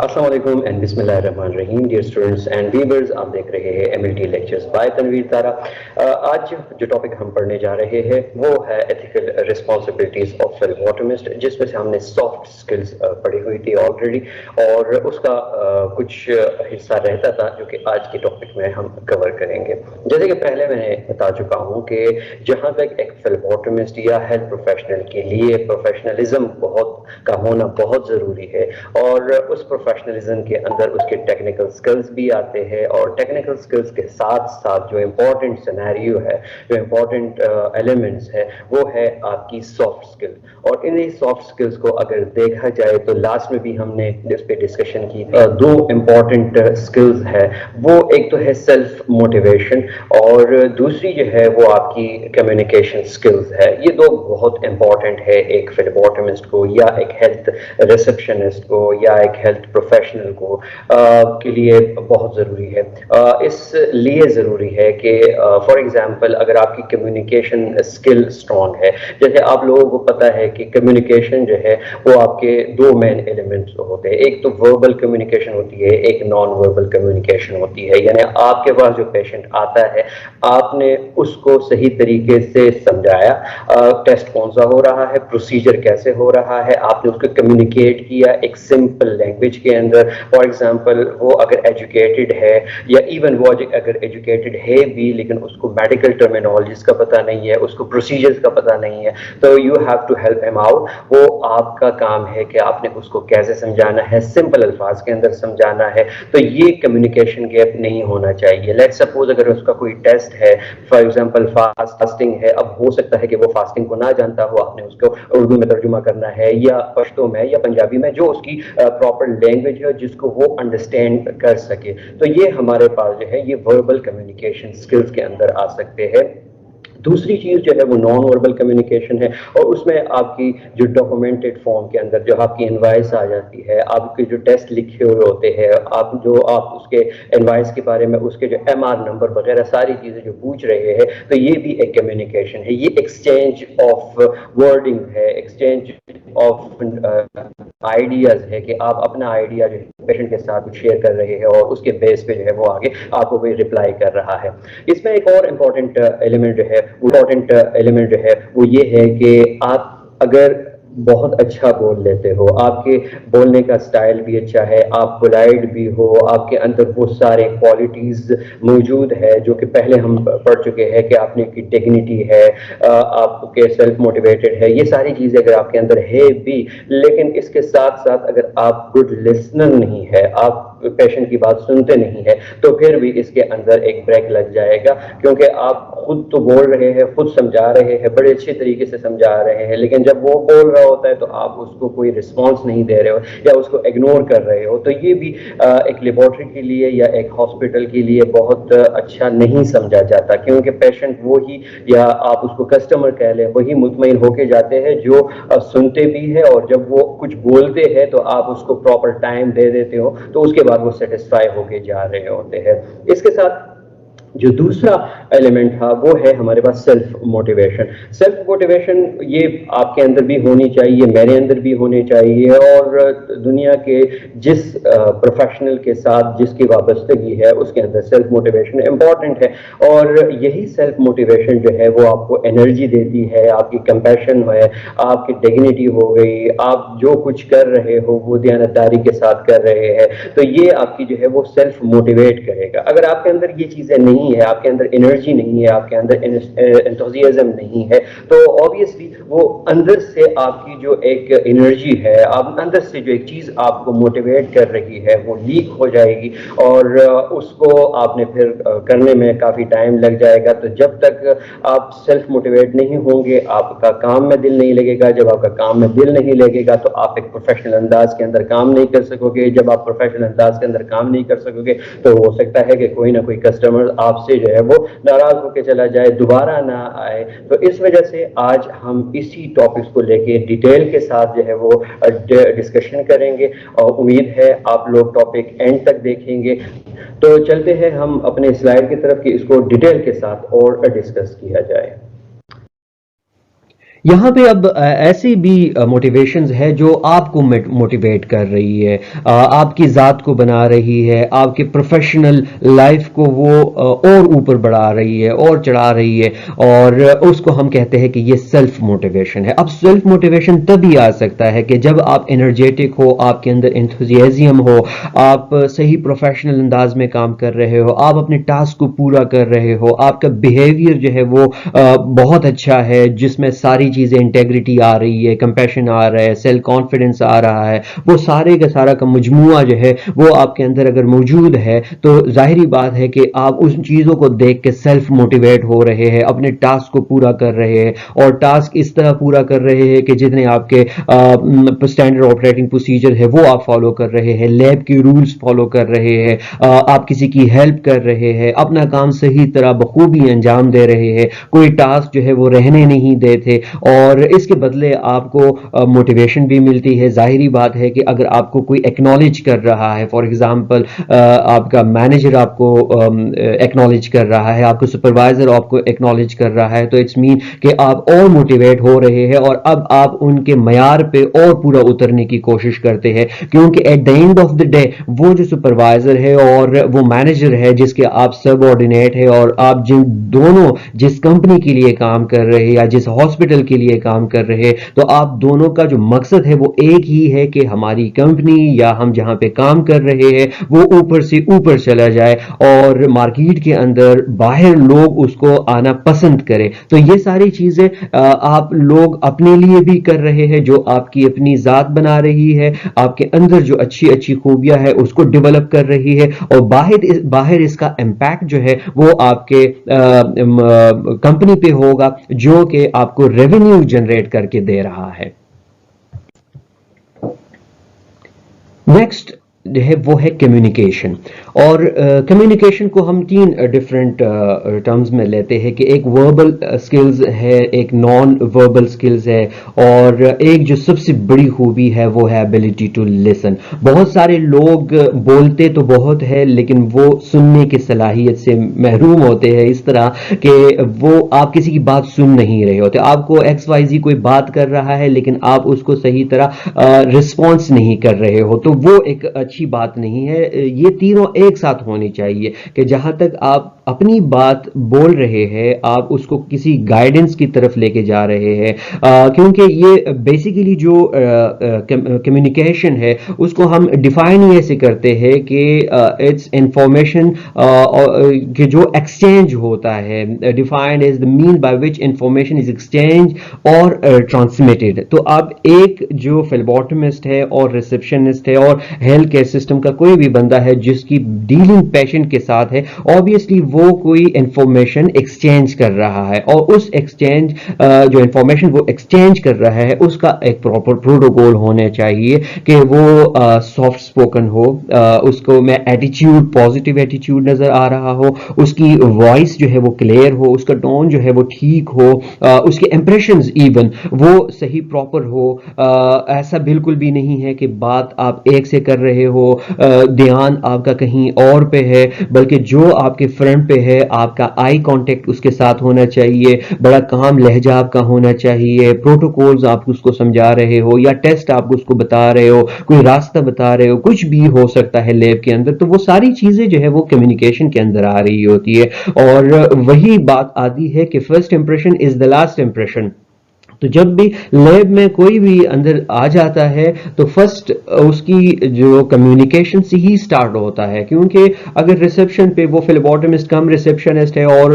अस्सलाम वालेकुम एंड बिस्मिल्लाहिर्रहमानिर्रहीम डियर स्टूडेंट्स एंड व्यूअर्स, आप देख रहे हैं एमएलटी लेक्चर्स बाय तनवीर तारा। आज जो टॉपिक हम पढ़ने जा रहे हैं वो है एथिकल रिस्पांसिबिलिटीज ऑफ फ्लेबोटमिस्ट, जिसमें से हमने सॉफ्ट स्किल्स पढ़ी हुई थी ऑलरेडी, और उसका कुछ हिस्सा रहता था जो कि आज के टॉपिक में हम कवर करेंगे। जैसे कि पहले मैंने बता चुका हूँ कि जहाँ तक एक फ्लेबोटमिस्ट या हेल्थ प्रोफेशनल के लिए प्रोफेशनलिज्म का होना बहुत ज़रूरी है, और उस प्रोफेशनलिज्म के अंदर उसके टेक्निकल स्किल्स भी आते हैं, और टेक्निकल स्किल्स के साथ साथ जो इम्पोर्टेंट सिनेरियो है, जो इम्पोर्टेंट एलिमेंट्स है, वो है आपकी सॉफ्ट स्किल। और इन सॉफ्ट स्किल्स को अगर देखा जाए तो लास्ट में भी हमने इस पे डिस्कशन की, दो इम्पोर्टेंट स्किल्स है। वो एक तो है सेल्फ मोटिवेशन, और दूसरी जो है वो आपकी कम्युनिकेशन स्किल्स है। ये दो बहुत इम्पोर्टेंट है एक फ्लेबोटमिस्ट को, या एक हेल्थ रिसेप्शनिस्ट को, या एक हेल्थ प्रोफेशनल को के लिए बहुत ज़रूरी है। इसलिए ज़रूरी है कि फॉर एग्जांपल अगर आपकी कम्युनिकेशन स्किल स्ट्रॉन्ग है, जैसे आप लोगों को पता है कि कम्युनिकेशन जो है वो आपके दो मेन एलिमेंट्स होते हैं। एक तो वर्बल कम्युनिकेशन होती है, एक नॉन वर्बल कम्युनिकेशन होती है। यानी आपके पास जो पेशेंट आता है, आपने उसको सही तरीके से समझाया, टेस्ट कौन सा हो रहा है, प्रोसीजर कैसे हो रहा है, आपने उसको कम्युनिकेट किया एक सिंपल लैंग्वेज के अंदर। फॉर एग्जांपल वो अगर एजुकेटेड है, या इवन वो अगर एजुकेटेड है भी लेकिन उसको मेडिकल टर्मिनोलॉजीज का पता नहीं है, उसको प्रोसीजर्स का पता नहीं है, तो you have to help him out. वो आपका काम है कि आपने उसको कैसे समझाना है, सिंपल अल्फाज के अंदर समझाना है। तो ये कम्युनिकेशन गैप नहीं होना चाहिए। लेट्स सपोज अगर उसका कोई टेस्ट है, फॉर एग्जांपल फास्टिंग है, अब हो सकता है कि वो फास्टिंग को ना जानता हो, आपने उसको उर्दू में तर्जुमा करना है, या पश्तो में, या पंजाबी में, जो उसकी प्रॉपर लैंग्वेज है जिसको वो अंडरस्टैंड कर सके। तो ये हमारे पास जो है ये वर्बल कम्युनिकेशन स्किल्स के अंदर आ सकते हैं। दूसरी चीज़ जो है वो नॉन वर्बल कम्युनिकेशन है, और उसमें आपकी जो डॉक्यूमेंटेड फॉर्म के अंदर जो आपकी इनवाइस आ जाती है, आपके जो टेस्ट लिखे हुए होते हैं, आप उसके इनवाइस के बारे में उसके जो एमआर नंबर वगैरह सारी चीज़ें जो पूछ रहे हैं, तो ये भी एक कम्युनिकेशन है। ये एक्सचेंज ऑफ वर्डिंग है, एक्सचेंज ऑफ आइडियाज़ है कि आप अपना आइडिया जो है पेशेंट के साथ शेयर कर रहे हैं, और उसके बेस पे जो है वो आगे आपको कोई रिप्लाई कर रहा है। इसमें एक और इम्पॉर्टेंट एलिमेंट जो है वो ये है कि आप अगर बहुत अच्छा बोल लेते हो, आपके बोलने का स्टाइल भी अच्छा है, आप पोलाइट भी हो, आपके अंदर वो सारे क्वालिटीज़ मौजूद है जो कि पहले हम पढ़ चुके हैं कि आपने की डिग्निटी है, आपके सेल्फ मोटिवेटेड है, ये सारी चीज़ें अगर आपके अंदर है भी, लेकिन इसके साथ साथ अगर आप गुड लिसनर नहीं है, आप पेशेंट की बात सुनते नहीं है, तो फिर भी इसके अंदर एक ब्रेक लग जाएगा। क्योंकि आप खुद तो बोल रहे हैं, खुद समझा रहे हैं, बड़े अच्छे तरीके से समझा रहे हैं, लेकिन जब वो बोल रहा होता है तो आप उसको कोई रिस्पांस नहीं दे रहे हो, या उसको इग्नोर कर रहे हो। तो ये भी एक लेबोरेटरी के लिए या एक हॉस्पिटल के लिए बहुत अच्छा नहीं समझा जाता, क्योंकि पेशेंट वो ही, या आप उसको कस्टमर कह लें, वही मुतमईन होके जाते हैं जो सुनते भी है, और जब वो कुछ बोलते हैं तो आप उसको प्रॉपर टाइम दे देते हो, तो उसके बाद वो सेटिस्फाई होके जा रहे होते हैं। इसके साथ जो दूसरा एलिमेंट था वो है हमारे पास सेल्फ मोटिवेशन। सेल्फ मोटिवेशन ये आपके अंदर भी होनी चाहिए, मेरे अंदर भी होनी चाहिए, और दुनिया के जिस प्रोफेशनल के साथ जिसकी वाबस्तगी है उसके अंदर सेल्फ मोटिवेशन इम्पॉर्टेंट है। और यही सेल्फ मोटिवेशन जो है वो आपको एनर्जी देती है, आपकी कंपैशन है, आपकी डिग्निटी हो गई, आप जो कुछ कर रहे हो वो दयानतदारी के साथ कर रहे हैं, तो ये आपकी जो है वो सेल्फ मोटिवेट करेगा। अगर आपके अंदर ये चीज़ें नहीं है, आपके अंदर एनर्जी नहीं है, आपके अंदर एंथुसियाज्म नहीं है, तो ऑब्वियसली वो अंदर से आपकी जो एक एनर्जी है, आप अंदर से जो एक चीज़ आपको मोटिवेट कर रही है वो लीक हो जाएगी, और उसको आपने फिर करने में काफ़ी टाइम लग जाएगा। तो जब तक आप सेल्फ मोटिवेट नहीं होंगे, आपका काम में दिल नहीं लगेगा। जब आपका काम में दिल नहीं लगेगा तो आप एक प्रोफेशनल अंदाज के अंदर काम नहीं कर सकोगे। जब आप प्रोफेशनल अंदाज के अंदर काम नहीं कर सकोगे तो हो सकता है कि कोई ना कोई कस्टमर आपसे जो है वो नाराज होकर चला जाए, दोबारा ना आए। तो इस वजह से आज हम इसी टॉपिक्स को लेके डिटेल के साथ जो है वो डिस्कशन करेंगे, और उम्मीद है आप लोग टॉपिक एंड तक देखेंगे। तो चलते हैं हम अपने स्लाइड की तरफ कि इसको डिटेल के साथ और डिस्कस किया जाए। यहाँ पे अब ऐसी भी मोटिवेशंस है जो आपको मोटिवेट कर रही है, आपकी ज़ात को बना रही है, आपके प्रोफेशनल लाइफ को वो और ऊपर बढ़ा रही है और चढ़ा रही है, और उसको हम कहते हैं कि ये सेल्फ मोटिवेशन है। अब सेल्फ मोटिवेशन तभी आ सकता है कि जब आप एनर्जेटिक हो, आपके अंदर एंथुसियाज्म हो, आप सही प्रोफेशनल अंदाज में काम कर रहे हो, आप अपने टास्क को पूरा कर रहे हो, आपका बिहेवियर जो है वो बहुत अच्छा है, जिसमें सारी चीजें इंटेग्रिटी आ रही है, कंपैशन आ रहा है, सेल्फ कॉन्फिडेंस आ रहा है, वो सारे का सारा का मजमुआ जो है वो आपके अंदर अगर मौजूद है तो जाहिर बात है कि आप उन चीजों को देख के सेल्फ मोटिवेट हो रहे हैं, अपने टास्क को पूरा कर रहे हैं, और टास्क इस तरह पूरा कर रहे हैं कि जितने आपके स्टैंडर्ड ऑपरेटिंग प्रोसीजर है वो आप फॉलो कर रहे हैं, लैब के रूल्स फॉलो कर रहे हैं, आप किसी की हेल्प कर रहे हैं, अपना काम सही तरह बखूबी अंजाम दे रहे हैं, कोई टास्क जो है वो रहने नहीं देते, और इसके बदले आपको मोटिवेशन भी मिलती है। जाहिरी बात है कि अगर आपको कोई एक्नॉलेज कर रहा है, फॉर एग्जांपल आपका मैनेजर आपको एक्नॉलेज कर रहा है, आपको सुपरवाइजर आपको एक्नॉलेज कर रहा है, तो इट्स मीन कि आप और मोटिवेट हो रहे हैं, और अब आप उनके मयार पे और पूरा उतरने की कोशिश करते हैं, क्योंकि at the end of the day वो जो सुपरवाइजर है और वो मैनेजर है जिसके आप सबऑर्डिनेट है, और आप जिन दोनों जिस कंपनी के लिए काम कर रहे हैं या जिस हॉस्पिटल के लिए काम कर रहे हैं, तो आप दोनों का जो मकसद है वो एक ही है कि हमारी कंपनी या हम जहां पे काम कर रहे हैं वो ऊपर से ऊपर चला जाए, और मार्केट के अंदर बाहर लोग उसको आना पसंद करें। तो ये सारी चीजें आप लोग अपने लिए भी कर रहे हैं, जो आपकी अपनी जात बना रही है, आपके अंदर जो अच्छी अच्छी खूबियां है उसको डेवलप कर रही है, और बाहर इसका इम्पैक्ट जो है वो आपके कंपनी पे होगा, जो कि आपको रेवेन्यू जनरेट करके दे रहा है। नेक्स्ट जो है वो है कम्युनिकेशन, और कम्युनिकेशन को हम तीन डिफरेंट टर्म्स में लेते हैं कि एक वर्बल स्किल्स है, एक नॉन वर्बल स्किल्स है, और एक जो सबसे बड़ी खूबी है वो है एबिलिटी टू लिसन। बहुत सारे लोग बोलते तो बहुत है लेकिन वो सुनने की सलाहियत से महरूम होते हैं, इस तरह कि वो आप किसी की बात सुन नहीं रहे होते, आपको एक्स वाई जी कोई बात कर रहा है लेकिन आप उसको सही तरह रिस्पॉन्स नहीं कर रहे हो, तो वो एक अच्छी बात नहीं है। ये तीनों एक साथ होनी चाहिए कि जहां तक आप अपनी बात बोल रहे हैं आप उसको किसी गाइडेंस की तरफ लेके जा रहे हैं, क्योंकि ये बेसिकली जो कम्युनिकेशन है उसको हम डिफाइन ही ऐसे करते हैं कि इट्स इंफॉर्मेशन कि जो एक्सचेंज होता है, defined is the mean by which information is exchange और ट्रांसमिटेड। तो अब एक जो फेल्बोटमिस्ट है और रिसेप्शनिस्ट है और हेल्थ केयर सिस्टम का कोई भी बंदा है जिसकी डीलिंग पेशेंट के साथ है, ऑब्वियसली वो कोई इंफॉर्मेशन एक्सचेंज कर रहा है, और उस एक्सचेंज जो इंफॉर्मेशन वो एक्सचेंज कर रहा है उसका एक प्रॉपर प्रोटोकॉल होने चाहिए कि वो सॉफ्ट स्पोकन हो, उसको में एटीट्यूड पॉजिटिव एटीट्यूड नजर आ रहा हो, उसकी वॉइस जो है वो क्लियर हो, उसका टोन जो है वो ठीक हो, उसके इंप्रेशंस इवन वो सही प्रॉपर हो। ऐसा बिल्कुल भी नहीं है कि बात आप एक से कर रहे हो, ध्यान आपका कहीं और पे है, बल्कि जो आपके फ्रंट पे है आपका आई कांटेक्ट उसके साथ होना चाहिए, बड़ा काम लहजा आपका होना चाहिए, प्रोटोकॉल्स आप उसको समझा रहे हो या टेस्ट आप उसको बता रहे हो, कोई रास्ता बता रहे हो, कुछ भी हो सकता है लैब के अंदर, तो वो सारी चीजें जो है वो कम्युनिकेशन के अंदर आ रही होती है। और वही बात आती है कि first impression is the last impression. तो जब भी लैब में कोई भी अंदर आ जाता है तो फर्स्ट उसकी जो कम्युनिकेशन से ही स्टार्ट होता है, क्योंकि अगर रिसेप्शन पे वो फ्लेबोटमिस्ट कम रिसेप्शनिस्ट है और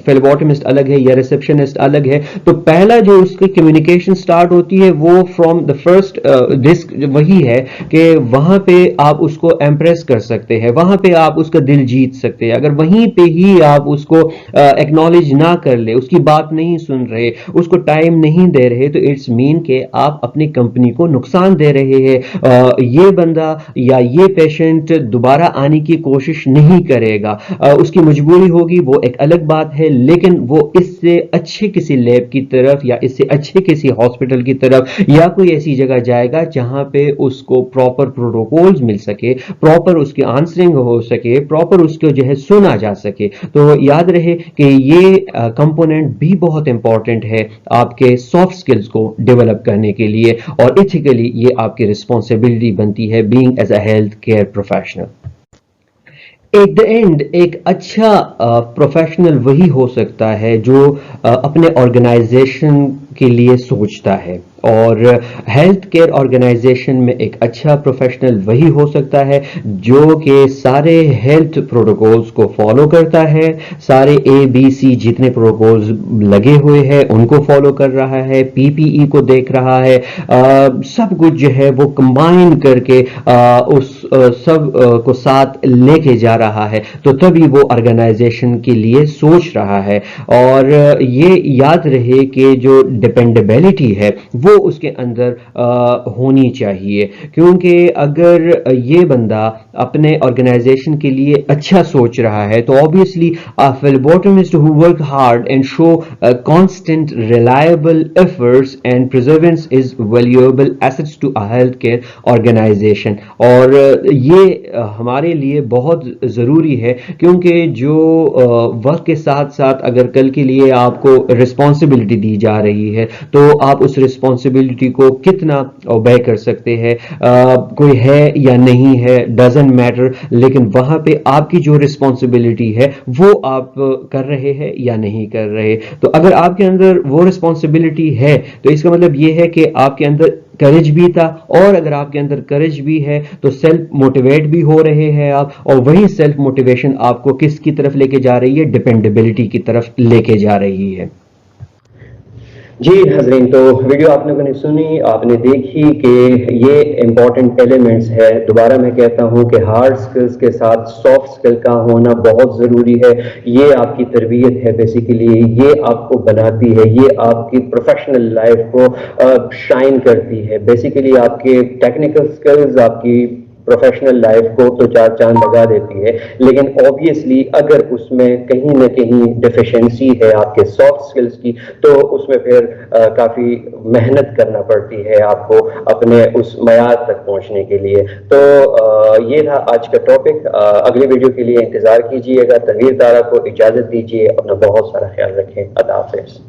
फ्लेबोटमिस्ट अलग है या रिसेप्शनिस्ट अलग है, तो पहला जो उसकी कम्युनिकेशन स्टार्ट होती है वो फ्रॉम द फर्स्ट डिस्क वही है कि वहां पे आप उसको एम्प्रेस कर सकते हैं, वहां पे आप उसका दिल जीत सकते हैं। अगर वहीं पे ही आप उसको एक्नॉलेज ना कर ले, उसकी बात नहीं सुन रहे, उसको टाइम नहीं दे रहे, तो इट्स मीन कि आप अपनी कंपनी को नुकसान दे रहे हैं। ये बंदा या ये पेशेंट दोबारा आने की कोशिश नहीं करेगा, उसकी मजबूरी होगी वो एक अलग बात है, लेकिन वो इससे अच्छे किसी लैब की तरफ या इससे अच्छे किसी हॉस्पिटल की तरफ या कोई ऐसी जगह जाएगा जहां पे उसको प्रॉपर प्रोटोकॉल्स मिल सके, प्रॉपर उसकी आंसरिंग हो सके, प्रॉपर उसको जो है सुना जा सके। तो याद रहे कि ये कंपोनेंट भी बहुत इंपॉर्टेंट है आपके سافٹ سکلز کو ڈیولپ کرنے کے لیے، اور ایتھیکلی یہ آپ کی رسپانسبلٹی بنتی ہے being as a health care professional. At the end ایک اچھا پروفیشنل وہی ہو سکتا ہے جو اپنے آرگنائزیشن کے لیے سوچتا ہے، اور ہیلتھ کیئر آرگنائزیشن میں ایک اچھا پروفیشنل وہی ہو سکتا ہے جو کہ سارے ہیلتھ پروٹوکولز کو فالو کرتا ہے، سارے ABC جتنے پروٹوکولز لگے ہوئے ہیں ان کو فالو کر رہا ہے، PPE کو دیکھ رہا ہے، سب کچھ جو ہے وہ کمبائن کر کے اس سب کو ساتھ لے کے جا رہا ہے، تو تبھی وہ آرگنائزیشن کے لیے سوچ رہا ہے۔ اور یہ یاد رہے کہ جو ڈپینڈیبلٹی ہے وہ اس کے اندر ہونی چاہیے، کیونکہ اگر یہ بندہ اپنے آرگنائزیشن کے لیے اچھا سوچ رہا ہے تو obviously a phlebotomist who work hard and show constant reliable efforts and perseverance is valuable assets to a healthcare organization۔ اور یہ ہمارے لیے بہت ضروری ہے، کیونکہ جو وقت کے ساتھ ساتھ اگر کل کے لیے آپ کو رسپانسبلٹی دی جا رہی ہے تو آپ اس رسپانسبلٹی کو کتنا اوبے کر سکتے ہیں، کوئی ہے یا نہیں ہے ڈزنٹ میٹر، لیکن وہاں پہ آپ کی جو رسپانسبلٹی ہے وہ آپ کر رہے ہیں یا نہیں کر رہے۔ تو اگر آپ کے اندر وہ رسپانسبلٹی ہے تو اس کا مطلب یہ ہے کہ آپ کے اندر کریج بھی تھا، اور اگر آپ کے اندر کریج بھی ہے تو سیلف موٹیویٹ بھی ہو رہے ہیں آپ، اور وہی سیلف موٹیویشن آپ کو کس کی طرف لے کے جا رہی ہے؟ ڈیپینڈیبلٹی کی طرف لے کے جا رہی ہے۔ جی حضرین، تو ویڈیو آپ لوگوں نے سنی، آپ نے دیکھی کہ یہ امپورٹنٹ ایلیمنٹس ہے۔ دوبارہ میں کہتا ہوں کہ ہارڈ سکلز کے ساتھ سافٹ سکل کا ہونا بہت ضروری ہے۔ یہ آپ کی تربیت ہے، بیسیکلی یہ آپ کو بناتی ہے، یہ آپ کی پروفیشنل لائف کو شائن کرتی ہے۔ بیسیکلی آپ کے ٹیکنیکل سکلز آپ کی پروفیشنل لائف کو تو چار چاند لگا دیتی ہے، لیکن اوبیسلی اگر اس میں کہیں نہ کہیں ڈیفیشنسی ہے آپ کے سافٹ سکلز کی تو اس میں پھر کافی محنت کرنا پڑتی ہے آپ کو اپنے اس معیار تک پہنچنے کے لیے۔ تو یہ تھا آج کا ٹاپک۔ اگلے ویڈیو کے لیے انتظار کیجیے گا۔ تنویر طارہ کو اجازت دیجیے، اپنا بہت سارا خیال رکھیں۔ اللہ حافظ۔